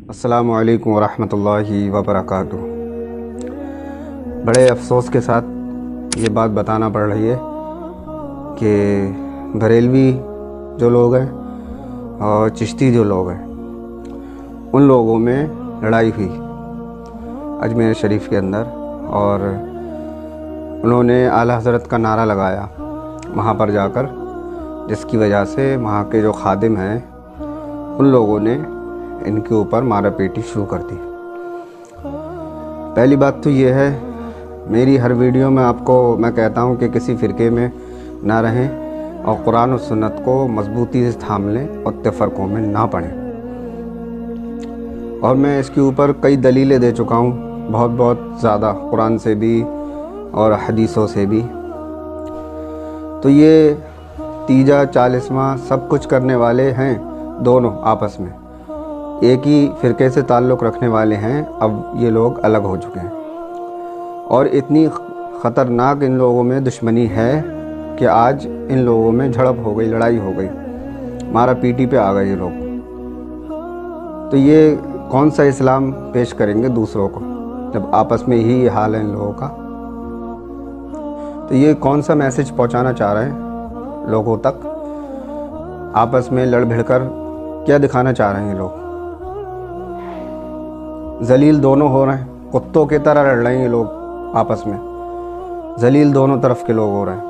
अस्सलामु अलैकुम वरहमतुल्लाहि वबरकातुह। बड़े अफसोस के साथ ये बात बताना पड़ रही है कि बरेलवी जो लोग हैं और चिश्ती जो लोग हैं उन लोगों में लड़ाई हुई अजमेर शरीफ के अंदर, और उन्होंने आला हज़रत का नारा लगाया वहाँ पर जाकर, जिसकी वजह से वहाँ के जो खादिम हैं उन लोगों ने इनके ऊपर मारा पीटी शुरू कर दी। पहली बात तो ये है, मेरी हर वीडियो में आपको मैं कहता हूँ कि किसी फ़िरके में ना रहें और कुरान और सुन्नत को मजबूती से थाम लें और तफरकों में ना पड़ें। और मैं इसके ऊपर कई दलीलें दे चुका हूँ, बहुत ज़्यादा, कुरान से भी और हदीसों से भी। तो ये तीजा 40वां सब कुछ करने वाले हैं दोनों आपस में, एक ही फ़िरके से ताल्लुक़ रखने वाले हैं। अब ये लोग अलग हो चुके हैं और इतनी ख़तरनाक इन लोगों में दुश्मनी है कि आज इन लोगों में झड़प हो गई, लड़ाई हो गई, मारा पीटी पे आ गए ये लोग। तो ये कौन सा इस्लाम पेश करेंगे दूसरों को जब आपस में ही ये हाल है इन लोगों का। तो ये कौन सा मैसेज पहुंचाना चाह रहे हैं लोगों तक, आपस में लड़ भिड़ कर क्या दिखाना चाह रहे हैं ये लोग। जलील दोनों हो रहे हैं, कुत्तों की तरह लड़ रहे हैं ये लोग आपस में, जलील दोनों तरफ के लोग हो रहे हैं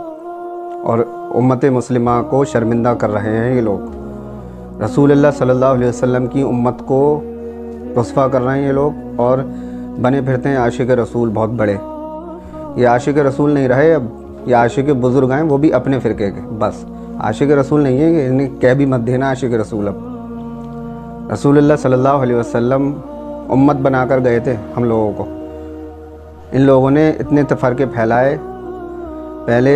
और उम्मत मुस्लिमा को शर्मिंदा कर रहे हैं ये लोग। रसूलुल्लाह सल्लल्लाहु अलैहि वसल्लम की उम्मत को रुस्वा कर रहे हैं ये लोग और बने फिरते हैं आशिक रसूल बहुत बड़े। ये आशिक रसूल नहीं रहे, अब ये आशिक बुज़ुर्ग हैं, वो भी अपने फ़िरके के, बस आशिक रसूल नहीं है कि इन्हें कह भी मत देना आशिक रसूल। अब रसूलुल्लाह सल्लल्लाहु अलैहि वसल्लम उम्मत बनाकर गए थे हम लोगों को, इन लोगों ने इतने तफरके फैलाए पहले,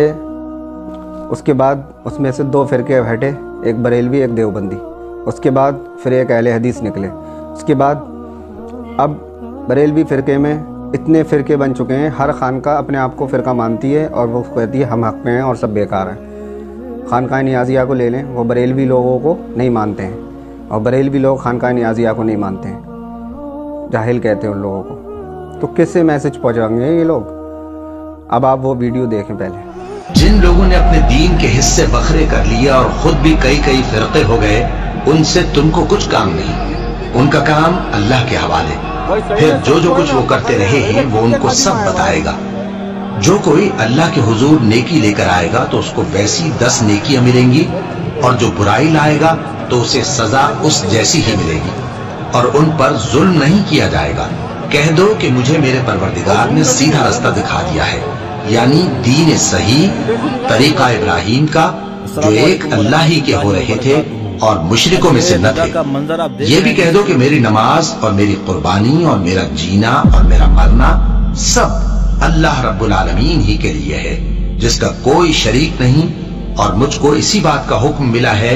उसके बाद उसमें से दो फ़िरके हटे, एक बरेलवी एक देवबंदी, उसके बाद फिर एक अहले हदीस निकले, उसके बाद अब बरेलवी फ़िरके में इतने फ़िरके बन चुके हैं, हर खानका अपने आप को फ़िरका मानती है और वो कहती है हम हक़ में हैं और सब बेकार हैं। खानका नियाज़िया को ले लें, वो बरेलवी लोगों को नहीं मानते हैं और बरेलवी लोग खानका नियाज़िया को नहीं मानते हैं, जाहिल कहते हैं उन लोगों को। तो किससे मैसेज पहुंचाएंगे ये लोग। अब आप वो वीडियो देखें पहले। जिन लोगों ने अपने दीन के हिस्से बखरे कर लिए और खुद भी कई फिरके हो गए, उनसे तुमको कुछ काम नहीं, उनका काम अल्लाह के हवाले। फिर जो कुछ वो करते रहे हैं वो उनको सब बताएगा। जो कोई अल्लाह के हुजूर नेकी लेकर आएगा तो उसको वैसी 10 नेकियां मिलेंगी, और जो बुराई लाएगा तो उसे सजा उस जैसी ही मिलेगी, और उन पर जुल्म नहीं किया जाएगा। कह दो कि मुझे मेरे परवरदिगार ने सीधा रास्ता दिखा दिया है, यानी दीन सही, तरीका इब्राहीम का, जो एक अल्लाह ही के हो रहे थे और मुशरिकों में से न थे। ये भी कह दो कि मेरी नमाज और मेरी कुर्बानी और मेरा जीना और मेरा मरना सब अल्लाह रब्बुल आलमीन ही के लिए है, जिसका कोई शरीक नहीं, और मुझको इसी बात का हुक्म मिला है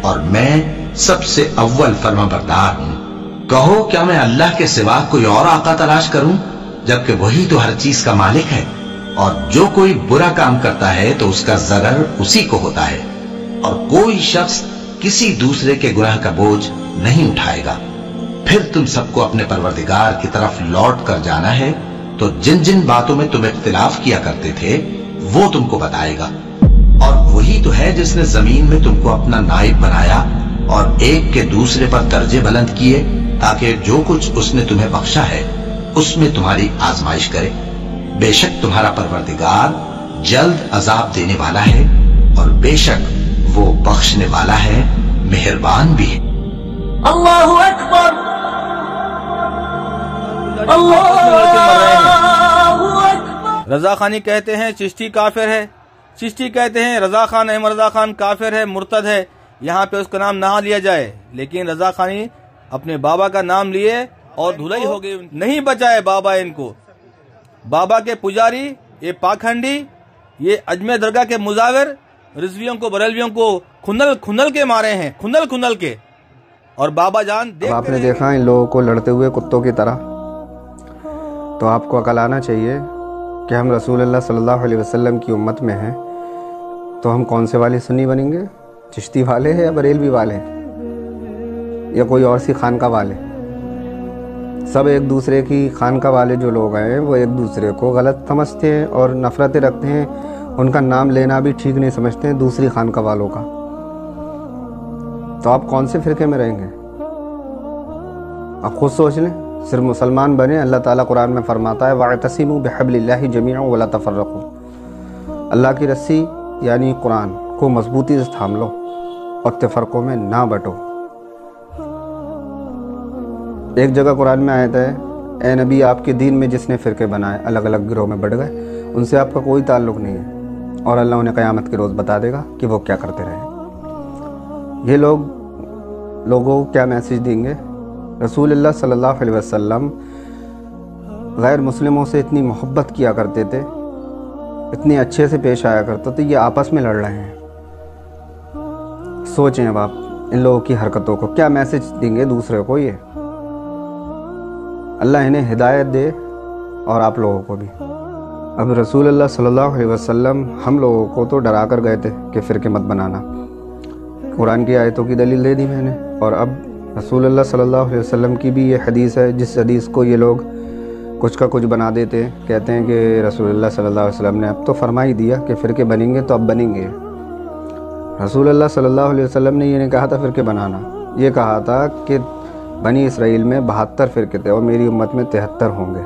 और मैं सबसे अव्वल फरमाबरदार हूँ। कहो क्या मैं अल्लाह के सिवा कोई और आका तलाश करूं, जबकि वही तो हर चीज का मालिक है। और जो कोई बुरा काम करता है तो उसका ज़रर उसी को होता है, और कोई शख्स किसी दूसरे के गुनाह का बोझ नहीं उठाएगा। फिर तुम सबको अपने परवरदिगार की तरफ लौट कर जाना है, तो जिन जिन बातों में तुम इख्तिलाफ किया करते थे वो तुमको बताएगा। और वही तो है जिसने जमीन में तुमको अपना नाइब बनाया और एक के दूसरे पर दर्जे बुलंद किए, ताकि जो कुछ उसने तुम्हें बख्शा है उसमें तुम्हारी आजमाइश करे। बेशक तुम्हारा परवरदिगार जल्द अजाब देने वाला है, और बेशक वो बख्शने वाला है, मेहरबान भी है। अल्लाहु अकबर, अल्लाहु अकबर। रजा खानी कहते हैं चिश्ती काफिर है, चिश्ती कहते हैं रजा खान अहमद रजा खान काफिर है, मुर्तद है। यहाँ पे उसका नाम ना लिया जाए, लेकिन रजा खानी अपने बाबा का नाम लिए और धुलाई हो गई, नहीं बचाए बाबा इनको। बाबा के पुजारी, ये पाखंडी, ये अजमेर दरगाह के मुजाविर रिजवियों को, बरेलवियों को खुनल के मारे हैं, खुनल के। और बाबा जान आपने देखा इन लोगों को लड़ते हुए कुत्तों की तरह, तो आपको अकल आना चाहिए कि हम रसूलुल्लाह सल्लल्लाहु अलैहि वसल्लम की उम्मत में हैं, तो हम कौन से वाले सुन्नी बनेंगे, चिश्ती वाले हैं या बरेलवी वाले, या कोई और सी खानका वाले। सब एक दूसरे की खानका वाले जो लोग हैं वो एक दूसरे को गलत समझते हैं और नफ़रतें रखते हैं, उनका नाम लेना भी ठीक नहीं समझते हैं दूसरी खानका वालों का। तो आप कौन से फ़िरके में रहेंगे? आप खुद सोच लें, सिर्फ मुसलमान बने। अल्लाह ताला कुरान में फरमाता है वअतसिमू बिहब्लिल्लाहि जमीअन वला तफर्रक़ू। अल्लाह की रस्सी यानी कुरान को मजबूती से थाम लो और तफरक़ों में ना बटो। एक जगह कुरान में आयत है, ए नबी आपके दीन में जिसने फ़िरके बनाए अलग अलग गिरोह में बढ़ गए, उनसे आपका कोई ताल्लुक़ नहीं है और अल्लाह उन्हें क़यामत के रोज़ बता देगा कि वो क्या करते रहे। ये लोगों को क्या मैसेज देंगे? रसूलुल्लाह सल्लल्लाहु अलैहि वसल्लम गैर मुस्लिमों से इतनी मोहब्बत किया करते थे, इतने अच्छे से पेश आया करते थे, ये आपस में लड़ रहे हैं। सोचें अब आप इन लोगों की हरकतों को, क्या मैसेज देंगे दूसरे को? ये अल्लाह इन्हें हिदायत दे और आप लोगों को भी। अब रसूलुल्लाह सल्लल्लाहु अलैहि वसल्लम हम लोगों को तो डरा कर गए थे कि फ़िरके मत बनाना, कुरान की आयतों की दलील दे दी मैंने। और अब रसूलुल्लाह सल्लल्लाहु अलैहि वसल्लम की भी ये हदीस है, जिस हदीस को ये लोग कुछ का कुछ बना देते हैं, कहते हैं कि रसूलुल्लाह सल्लल्लाहु अलैहि वसल्लम ने अब तो फरमा ही दिया कि फ़िरके बनेंगे तो अब बनेंगे। रसूलुल्लाह सल्लल्लाहु अलैहि वसल्लम ने ये नहीं कहा था फ़िरके बनाना, ये कहा था कि बनी इसराइल में 72 फ़िरके थे और मेरी उम्मत में 73 होंगे,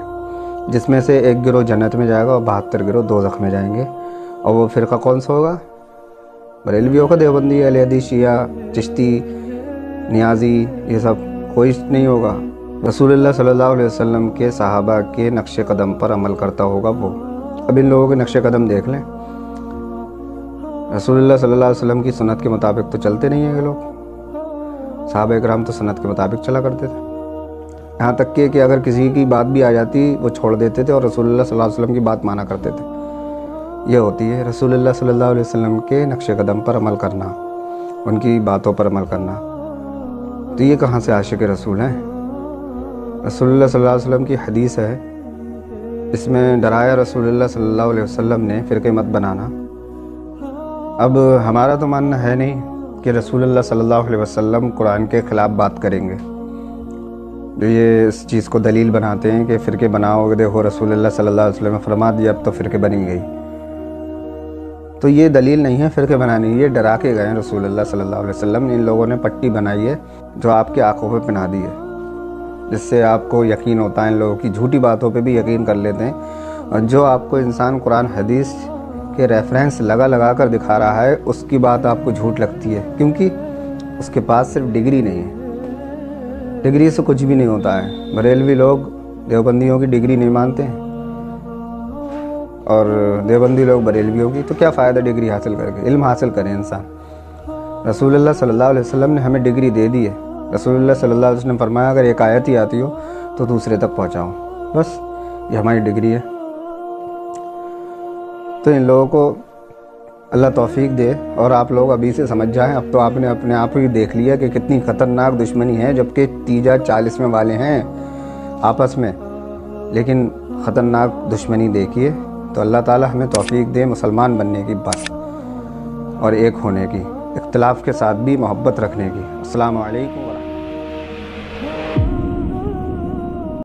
जिसमें से एक गिरोह जन्नत में जाएगा और 72 गिरोह दोज़ख में जाएंगे। और वो फ़िरका कौन सा होगा? बरेलवियों का, देवबंदी, अहले हदीस, शिया, चिश्ती, नियाज़ी, ये सब कोई नहीं होगा। रसूलुल्लाह सल्लल्लाहु अलैहि वसल्लम के सहाबा के नक्शे कदम पर अमल करता होगा वो। अब इन लोगों के नक्शे कदम देख लें, रसूलुल्लाह सल्लल्लाहु अलैहि वसल्लम की सुन्नत के मुताबिक तो चलते नहीं हैं ये लोग। सहाबा इकराम तो सुन्नत के मुताबिक चला करते थे, यहाँ तक कि अगर किसी की बात भी आ जाती वो छोड़ देते थे और रसूलुल्लाह सल्लल्लाहु अलैहि वसल्लम की बात माना करते थे। ये होती है रसूलुल्लाह सल्लल्लाहु अलैहि वसल्लम के नक्शे कदम पर अमल करना, उनकी बातों पर अमल करना। तो ये कहाँ से आशिक रसूल हैं? रसूलुल्लाह सल्लल्लाहु अलैहि वसल्लम की हदीस है, इसमें डराया रसूलुल्लाह सल्लल्लाहु अलैहि वसल्लम ने फ़िरके मत बनाना। अब हमारा तो मानना है नहीं कि रसूलुल्लाह सल्लल्लाहु अलैहि वसल्लम कुरान के ख़िलाफ़ बात करेंगे। जो ये इस चीज़ को दलील बनाते हैं कि फ़िरके बनाओगे, देखो रसूलुल्लाह सल्लल्लाहु अलैहि वसल्लम ने फरमा दिया अब तो फ़िरके बनेंगे ही, तो ये दलील नहीं है फ़िरके बनाने, ये डरा के गए हैं रसूलुल्लाह सल्लल्लाहु अलैहि वसल्लम। इन लोगों ने पट्टी बनाई है जो आपकी आंखों पे पहना दी है, जिससे आपको यकीन होता है। इन लोगों की झूठी बातों पे भी यकीन कर लेते हैं, और जो आपको इंसान कुरान हदीस के रेफरेंस लगा कर दिखा रहा है उसकी बात आपको झूठ लगती है, क्योंकि उसके पास सिर्फ डिग्री नहीं है। डिग्री से कुछ भी नहीं होता है। बरेलवी लोग देवबंदियों की डिग्री नहीं मानते हैं और देवबंदी लोग बरेलवियों की, तो क्या फ़ायदा डिग्री हासिल करके? इल्म हासिल करें इंसान। रसूलुल्लाह सल्लल्लाहु अलैहि वसल्लम ने हमें डिग्री दे दी है। रसूलुल्लाह सल्लल्लाहु अलैहि वसल्लम ने फरमाया अगर एक आयत ही आती हो तो दूसरे तक पहुँचाओ, बस ये हमारी डिग्री है। तो इन लोगों को अल्लाह तौफीक दे और आप लोग अभी से समझ जाएं। अब तो आपने अपने आप ही देख लिया कि कितनी ख़तरनाक दुश्मनी है, जबकि तीजा 40वें वाले हैं आपस में, लेकिन ख़तरनाक दुश्मनी देखिए। तो अल्लाह ताला हमें तौफीक दे मुसलमान बनने की बात और एक होने की, इख्तिलाफ़ के साथ भी मोहब्बत रखने की। अस्सलामु अलैकुम।